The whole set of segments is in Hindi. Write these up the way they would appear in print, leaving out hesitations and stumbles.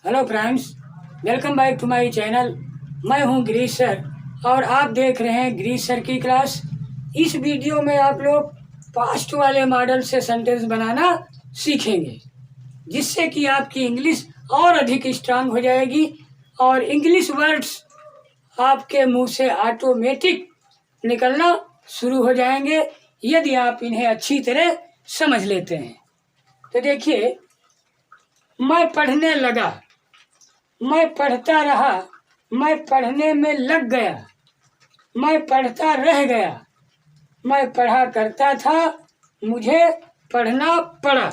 Hello friends, welcome back to my channel. मैं हूं गिरीश सर और आप देख रहे हैं गिरीश सर की क्लास। इस वीडियो में आप लोग पास्ट वाले मॉडल से सेंटेंस बनाना सीखेंगे, जिससे कि आपकी इंग्लिश और अधिक स्ट्रांग हो जाएगी और इंग्लिश वर्ड्स आपके मुंह से ऑटोमेटिक निकलना शुरू हो जाएंगे यदि आप इन्हें अच्छी तरह समझ लेते हैं। तो देखिए, मैं पढ़ने लगा, मैं पढ़ता रहा, मैं पढ़ने में लग गया, मैं पढ़ता रह गया, मैं पढ़ा करता था, मुझे पढ़ना पड़ा।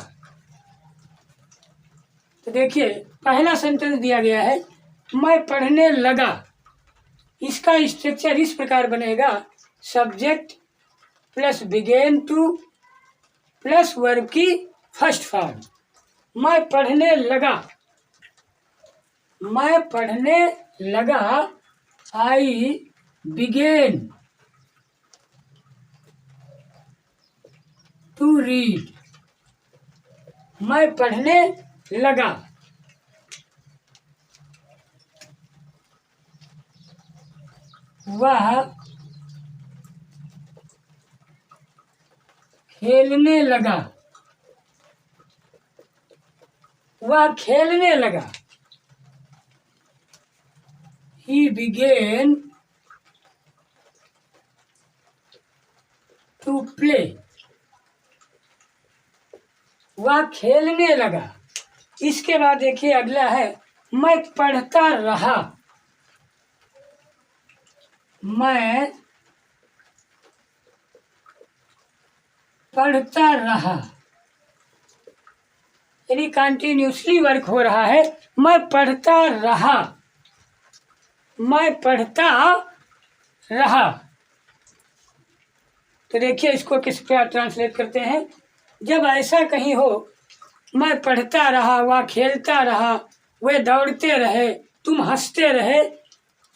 तो देखिए, पहला सेंटेंस दिया गया है मैं पढ़ने लगा। इसका स्ट्रक्चर इस प्रकार बनेगा, subject plus begin to plus verb की फर्स्ट फॉर्म। मैं पढ़ने लगा, मैं पढ़ने लगा, आई बिगेन टू रीड। मैं पढ़ने लगा, वह खेलने लगा, वह खेलने लगा, he began to play। वह खेलने लगा। इसके बाद देखिए अगला है मैं पढ़ता रहा। मैं पढ़ता रहा, यानी कंटिन्यूसली वर्क हो रहा है। मैं पढ़ता रहा, मैं पढ़ता रहा। तो देखिए इसको किस प्रकार ट्रांसलेट करते हैं। जब ऐसा कहीं हो, मैं पढ़ता रहा, वह खेलता रहा, वे दौड़ते रहे, तुम हंसते रहे,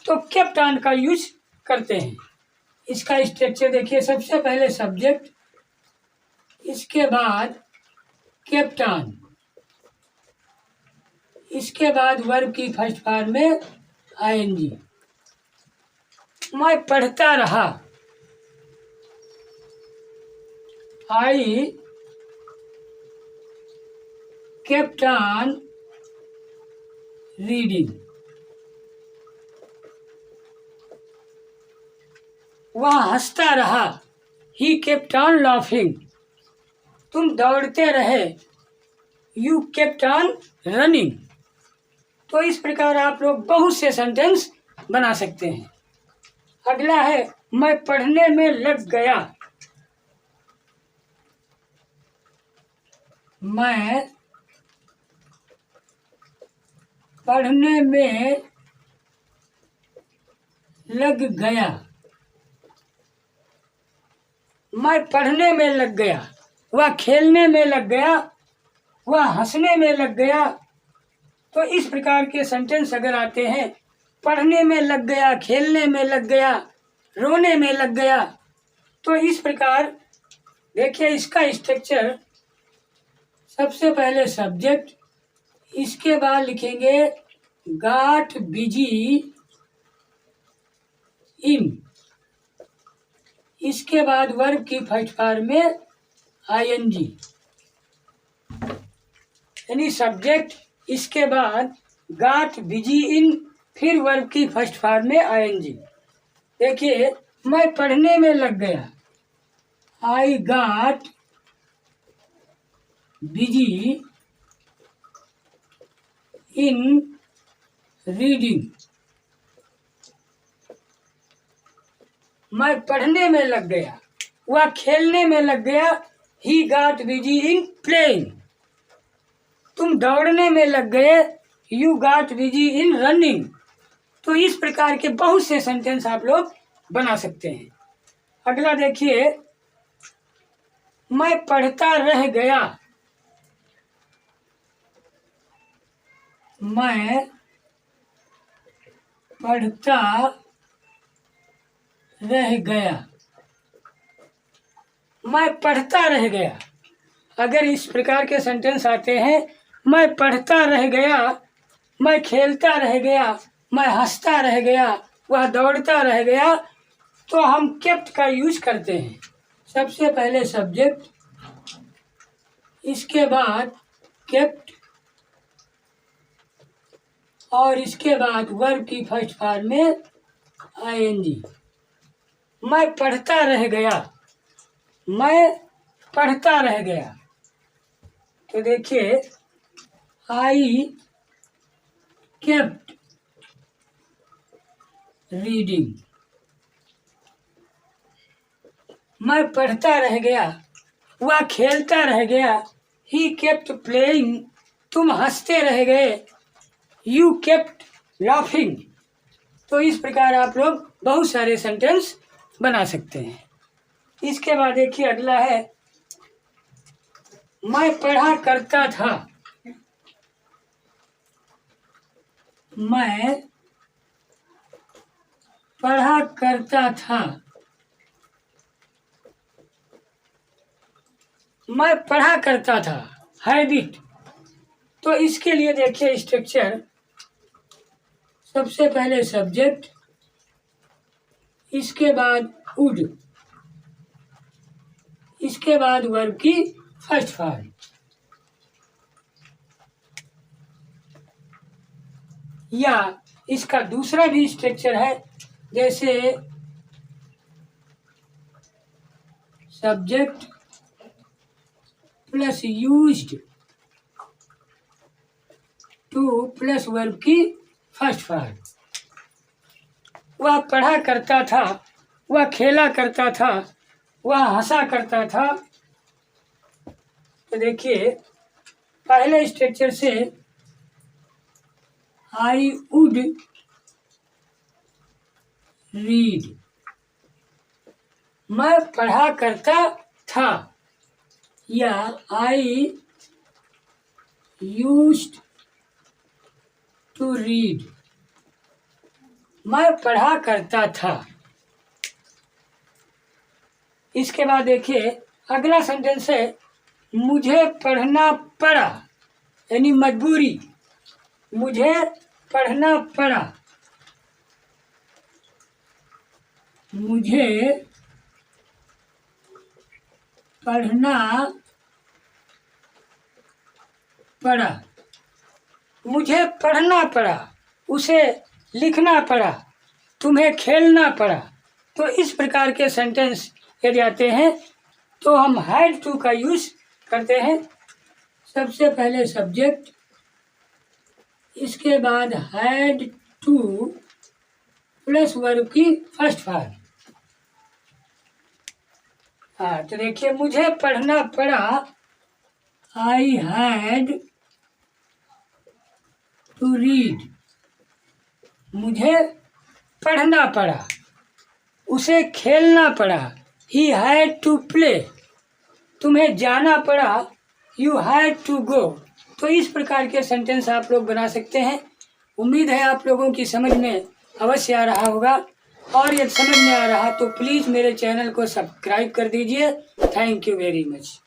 तो केप्ट ऑन का यूज करते हैं। इसका स्ट्रक्चर देखिए, सबसे पहले सब्जेक्ट, इसके बाद केप्ट ऑन, इसके बाद वर्ब की फर्स्ट फॉर्म में आईएनजी। मैं पढ़ता रहा, आई केप्ट ऑन रीडिंग। वह हंसता रहा, ही केप्ट ऑन लाफिंग। तुम दौड़ते रहे, यू केप्ट ऑन रनिंग। तो इस प्रकार आप लोग बहुत से सेंटेंस बना सकते हैं। अगला है मैं पढ़ने में लग गया। मैं पढ़ने में लग गया, मैं पढ़ने में लग गया, वह खेलने में लग गया, वह हंसने में लग गया। तो इस प्रकार के सेंटेंस अगर आते हैं, पढ़ने में लग गया, खेलने में लग गया, रोने में लग गया, तो इस प्रकार देखिए इसका स्ट्रक्चर, सबसे पहले सब्जेक्ट, इसके बाद लिखेंगे गॉट बिजी इन, इसके बाद वर्ब की फर्स्ट फॉर्म में आईएनजी, यानी सब्जेक्ट, इसके बाद गॉट बिजी इन, फिर वर्ब की फर्स्ट फॉर्म में आईएनजी। देखिए मैं पढ़ने में लग गया, I got busy in reading. मैं पढ़ने में लग गया, वह खेलने में लग गया, he got busy in playing. तुम दौड़ने में लग गए, you got busy in running. तो इस प्रकार के बहुत से सेंटेंस आप लोग बना सकते हैं। अगला देखिए, मैं पढ़ता रह गया। मैं पढ़ता रह गया, मैं पढ़ता रह गया। अगर इस प्रकार के सेंटेंस आते हैं, मैं पढ़ता रह गया, मैं खेलता रह गया, मैं हंसता रह गया, वह दौड़ता रह गया, तो हम केप्ट का यूज करते हैं। सबसे पहले सब्जेक्ट, इसके बाद केप्ट, और इसके बाद वर्ब की फर्स्ट फॉर्म में आईएनजी। मैं पढ़ता रह गया, मैं पढ़ता रह गया, तो देखिए आई केप्ट रीडिंग। मैं पढ़ता रह गया, वह खेलता रह गया, ही केप्ट प्लेइंग, तुम हंसते रह गए, यू केप्ट लाफिंग। तो इस प्रकार आप लोग बहुत सारे सेंटेंस बना सकते हैं। इसके बाद देखिए अगला है, मैं पढ़ा करता था, मैं पढ़ा करता था, मैं पढ़ा करता था, हैबिट। तो इसके लिए देखिए स्ट्रक्चर, सबसे पहले सब्जेक्ट, इसके बाद वुड, इसके बाद वर्ब की फर्स्ट फॉर्म। या इसका दूसरा भी स्ट्रक्चर है, जैसे subject plus used to plus verb की फर्स्ट फॉर्म। वह पढ़ा करता था, वह खेला करता था, वह हंसा करता था। तो देखिए पहले स्ट्रक्चर से, आई वुड रीड, मैं पढ़ा करता था, या आई यूज्ड टू रीड, मैं पढ़ा करता था। इसके बाद देखिए अगला सेंटेंस है, मुझे पढ़ना पड़ा, यानी मजबूरी, मुझे पढ़ना पड़ा, मुझे पढ़ना पड़ा, मुझे पढ़ना पड़ा, उसे लिखना पड़ा, तुम्हें खेलना पड़ा। तो इस प्रकार के सेंटेंस यदि आते हैं तो हम हैड टू का यूज करते हैं। सबसे पहले सब्जेक्ट, इसके बाद हैड टू प्लस वर्ब की फर्स्ट फॉर्म। हाँ, तो देखिए मुझे पढ़ना पड़ा, आई हैड टू रीड, मुझे पढ़ना पड़ा, उसे खेलना पड़ा, ही हैड टू प्ले, तुम्हें जाना पड़ा, यू हैड टू गो। तो इस प्रकार के सेंटेंस आप लोग बना सकते हैं। उम्मीद है आप लोगों की समझ में अवश्य आ रहा होगा, और यदि समझ में आ रहा तो प्लीज़ मेरे चैनल को सब्सक्राइब कर दीजिए। Thank you very much.